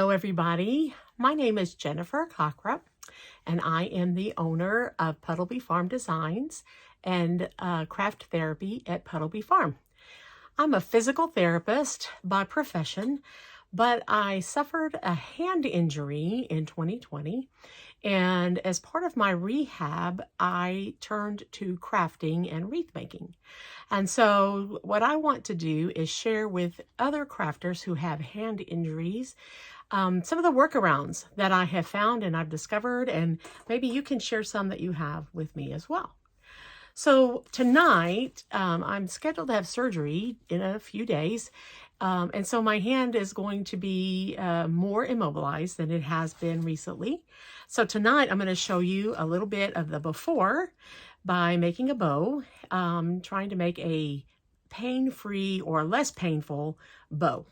Hello everybody, my name is Jennifer Cockrup and I am the owner of Puddleby Farm Designs and Craft Therapy at Puddleby Farm. I'm a physical therapist by profession, but I suffered a hand injury in 2020, and as part of my rehab, I turned to crafting and wreath making. And so what I want to do is share with other crafters who have hand injuries some of the workarounds that I have found and I've discovered, and maybe you can share some that you have with me as well. So tonight, I'm scheduled to have surgery in a few days, and so my hand is going to be more immobilized than it has been recently. So tonight, I'm going to show you a little bit of the before by making a bow, trying to make a pain-free or less painful bow.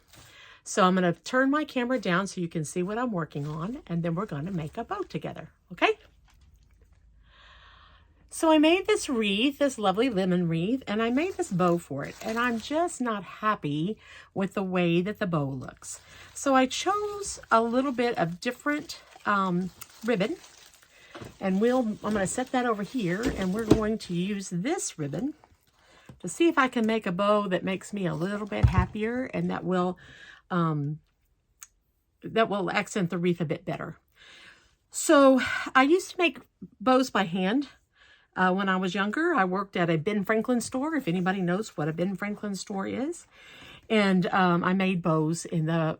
So I'm going to turn my camera down so you can see what I'm working on, and then we're going to make a bow together, okay? So I made this wreath, this lovely lemon wreath, and I made this bow for it, and I'm just not happy with the way that the bow looks. So I chose a little bit of different ribbon, and I'm going to set that over here, and we're going to use this ribbon to see if I can make a bow that makes me a little bit happier and that will accent the wreath a bit better. So I used to make bows by hand. When I was younger, I worked at a Ben Franklin store, if anybody knows what a Ben Franklin store is. And I made bows in the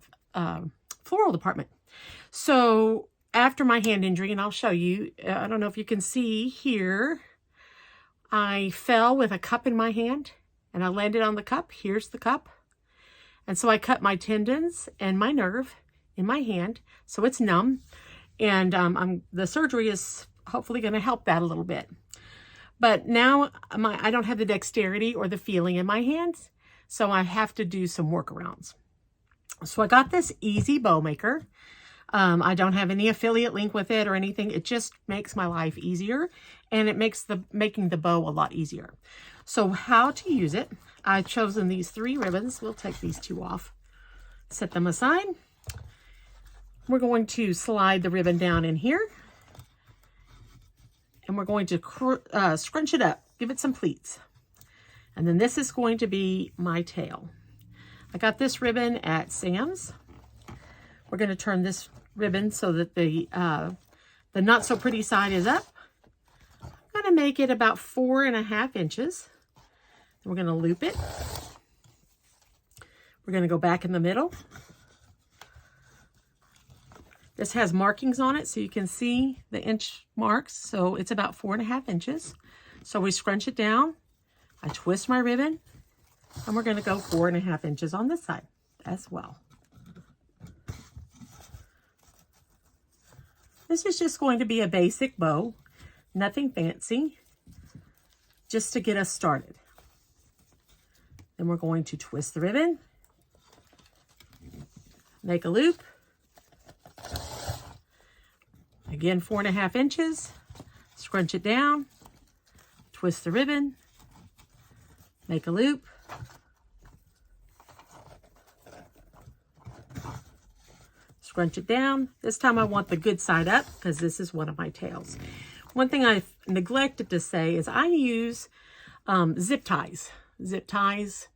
floral department. So after my hand injury, and I'll show you, I don't know if you can see here, I fell with a cup in my hand and I landed on the cup. Here's the cup. And so I cut my tendons and my nerve in my hand, so it's numb. And the surgery is hopefully going to help that a little bit. But now I don't have the dexterity or the feeling in my hands, so I have to do some workarounds. So I got this Easy Bow Maker. I don't have any affiliate link with it or anything. It just makes my life easier, and it makes making the bow a lot easier. So how to use it, I've chosen these 3 ribbons. We'll take these 2 off, set them aside. We're going to slide the ribbon down in here, and we're going to scrunch it up, give it some pleats. And then this is going to be my tail. I got this ribbon at Sam's. We're going to turn this ribbon so that the not so pretty side is up. I'm going to make it about 4.5 inches. We're going to loop it. We're going to go back in the middle. This has markings on it so you can see the inch marks. So it's about 4.5 inches. So we scrunch it down. I twist my ribbon, and we're going to go 4.5 inches on this side as well. This is just going to be a basic bow, nothing fancy, just to get us started. Then we're going to twist the ribbon, make a loop. Again, 4.5 inches, scrunch it down, twist the ribbon, make a loop. Scrunch it down. This time I want the good side up because this is one of my tails. One thing I neglected to say is I use zip ties. Zip ties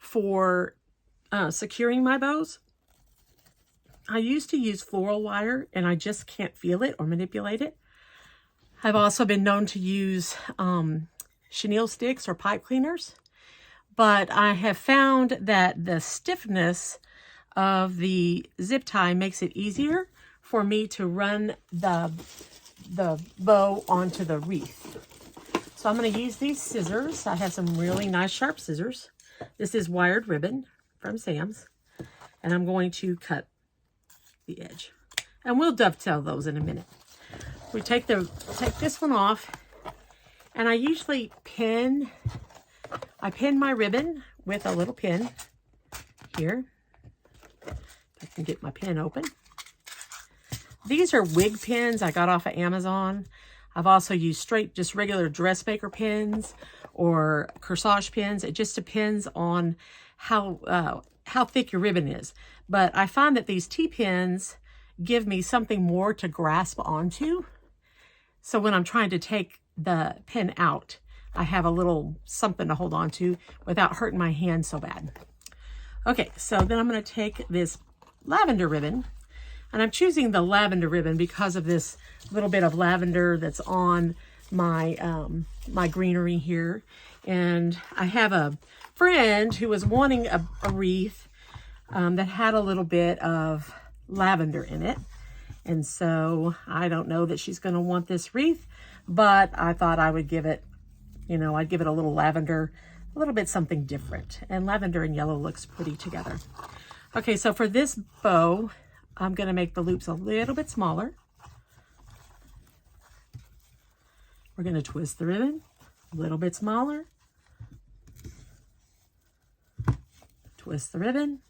for securing my bows. I used to use floral wire and I just can't feel it or manipulate it. I've also been known to use chenille sticks or pipe cleaners, but I have found that the stiffness of the zip tie makes it easier for me to run the bow onto the wreath. So I'm going to use these scissors. I have some really nice sharp scissors. This is wired ribbon from Sam's, and I'm going to cut the edge, and we'll dovetail those in a minute. We take this one off, and I usually pin my ribbon with a little pin here. If I can get my pin open. These are wig pins I got off of Amazon. I've also used just regular dressmaker pins or corsage pins. It just depends on how thick your ribbon is. but I find that these T-pins give me something more to grasp onto. So when I'm trying to take the pin out, I have a little something to hold on to without hurting my hand so bad. Okay, so then I'm going to take this lavender ribbon, and I'm choosing the lavender ribbon because of this little bit of lavender that's on my my greenery here. And I have a friend who was wanting a wreath that had a little bit of lavender in it. And so I don't know that she's going to want this wreath, but I thought I would give it, you know, I'd give it a little lavender, a little bit something different. And lavender and yellow looks pretty together. Okay, so for this bow, I'm going to make the loops a little bit smaller. We're going to twist the ribbon a little bit smaller. Twist the ribbon.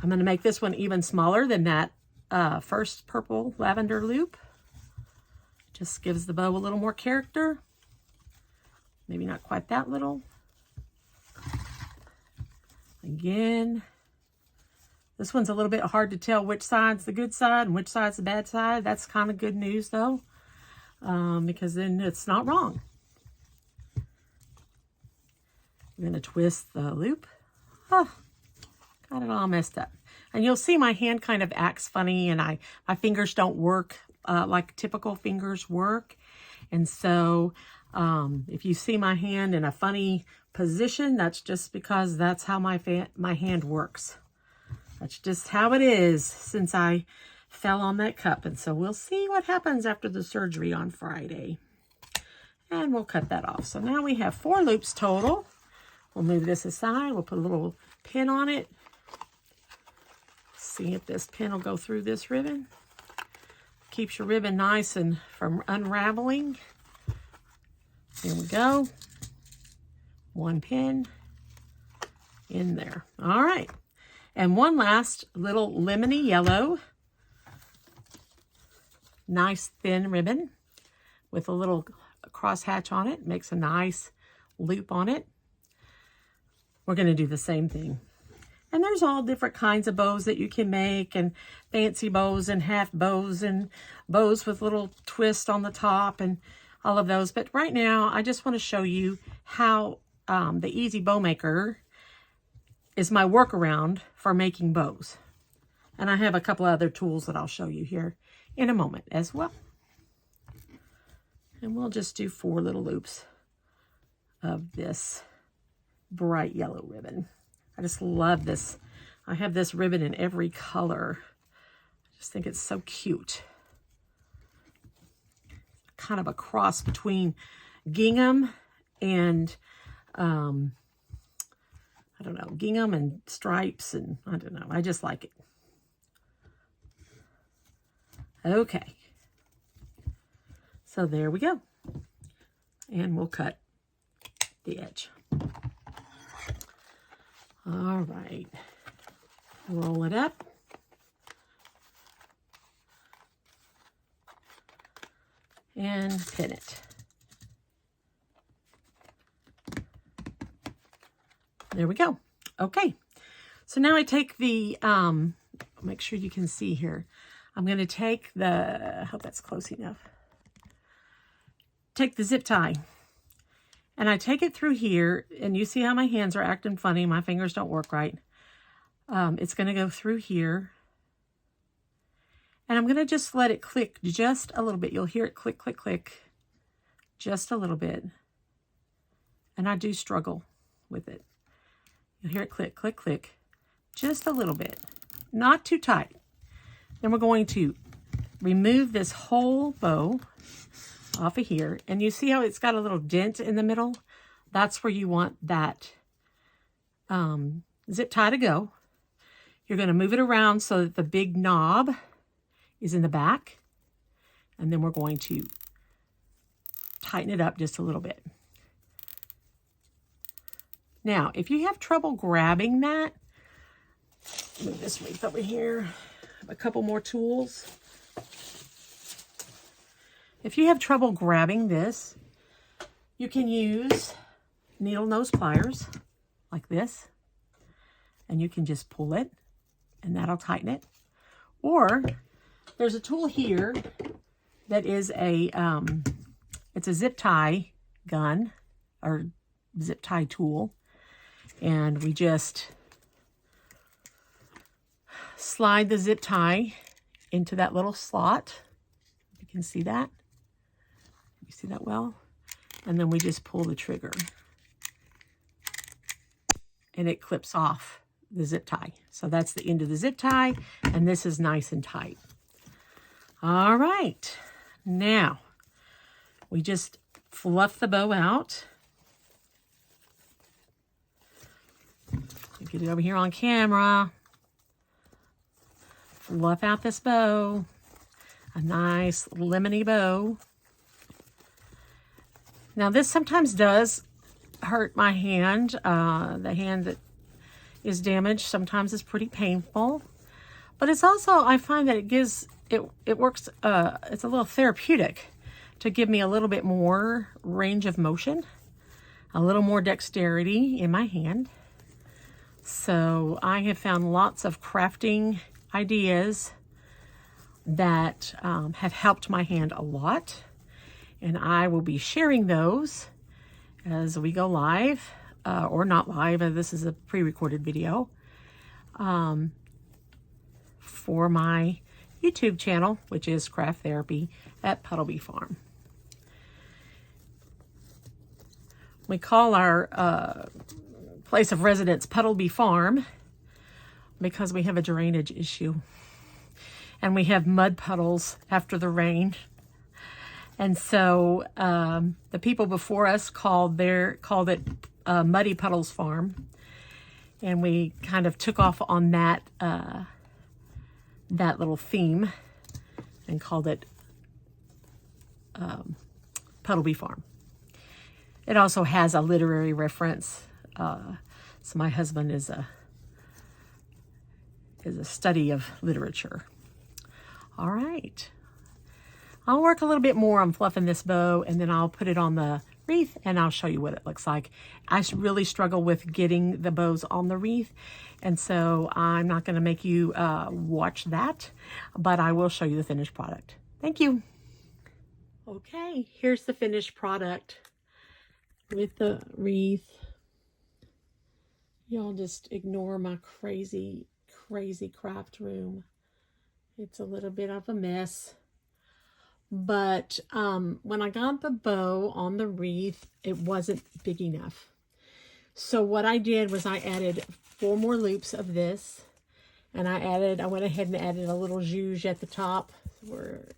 I'm going to make this one even smaller than that first purple lavender loop. Just gives the bow a little more character. Maybe not quite that little. Again, this one's a little bit hard to tell which side's the good side and which side's the bad side. That's kind of good news though, because then it's not wrong. I'm going to twist the loop. Oh, got it all messed up. And you'll see my hand kind of acts funny, and my fingers don't work like typical fingers work. And so if you see my hand in a funny position, that's just because that's how my hand works. That's just how it is since I fell on that cup. And so we'll see what happens after the surgery on Friday. And we'll cut that off. So now we have 4 loops total. We'll move this aside. We'll put a little pin on it. See if this pin will go through this ribbon. Keeps your ribbon nice and from unraveling. Here we go. 1 pin in there. All right. And one last little lemony yellow. Nice thin ribbon with a little crosshatch on it. Makes a nice loop on it. We're going to do the same thing. And there's all different kinds of bows that you can make, and fancy bows and half bows and bows with little twist on the top and all of those. But right now, I just want to show you how the Easy Bow Maker is my workaround for making bows. And I have a couple other tools that I'll show you here in a moment as well. And we'll just do 4 little loops of this bright yellow ribbon. I just love this. I have this ribbon in every color. I just think it's so cute. Kind of a cross between gingham and I don't know, gingham and stripes, and I don't know. I just like it. Okay. So there we go. And we'll cut the edge. All right, roll it up. And pin it. There we go. Okay, so now I take the, make sure you can see here. I'm going to take the, I hope that's close enough. Take the zip tie. And I take it through here, and you see how my hands are acting funny. My fingers don't work right. It's going to go through here. And I'm going to just let it click just a little bit. You'll hear it click, click, click. Just a little bit. And I do struggle with it. You'll hear it click, click, click. Just a little bit. Not too tight. Then we're going to remove this whole bow off of here, and you see how it's got a little dent in the middle? That's where you want that zip tie to go. You're going to move it around so that the big knob is in the back, and then we're going to tighten it up just a little bit. Now, if you have trouble grabbing that, move this wreath over here. I have a couple more tools. If you have trouble grabbing this, you can use needle nose pliers like this. and you can just pull it and that'll tighten it. Or there's a tool here that is a, it's a zip tie gun or zip tie tool. And we just slide the zip tie into that little slot. You can see that. You see that well? And then we just pull the trigger. And it clips off the zip tie. So that's the end of the zip tie, and this is nice and tight. All right, now we just fluff the bow out. Get it over here on camera. Fluff out this bow. A nice lemony bow. Now this sometimes does hurt my hand. The hand that is damaged sometimes is pretty painful, but it's also, I find that it works, it's a little therapeutic to give me a little bit more range of motion, a little more dexterity in my hand. So I have found lots of crafting ideas that have helped my hand a lot, and I will be sharing those as we go live, or not live, this is a pre-recorded video, for my YouTube channel, which is Craft Therapy at Puddleby Farm. We call our place of residence Puddleby Farm because we have a drainage issue. And we have mud puddles after the rain. And so the people before us called it Muddy Puddles Farm. And we kind of took off on that that little theme and called it Puddleby Farm. It also has a literary reference. So my husband is a study of literature. All right. I'll work a little bit more on fluffing this bow, and then I'll put it on the wreath and I'll show you what it looks like. I really struggle with getting the bows on the wreath, and so I'm not going to make you watch that, but I will show you the finished product. Thank you. Okay, here's the finished product with the wreath. Y'all just ignore my crazy craft room. It's a little bit of a mess. But when I got the bow on the wreath, it wasn't big enough. So what I did was I added 4 more loops of this. And I went ahead and added a little zhuzh at the top.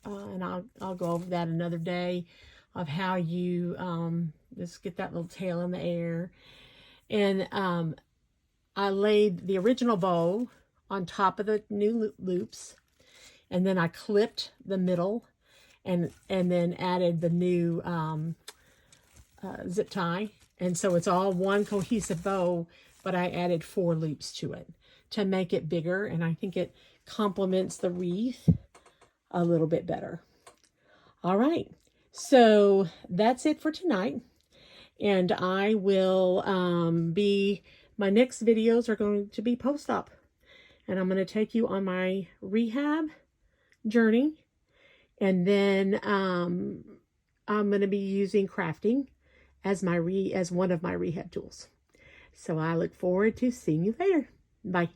And I'll go over that another day of how you just get that little tail in the air. And I laid the original bow on top of the new loops. And then I clipped the middle and then added the new zip tie. And so it's all one cohesive bow, but I added 4 loops to it to make it bigger. And I think it complements the wreath a little bit better. All right. So that's it for tonight. And I will my next videos are going to be post-op. And I'm going to take you on my rehab journey. And then I'm going to be using crafting as one of my rehab tools. So I look forward to seeing you later. Bye.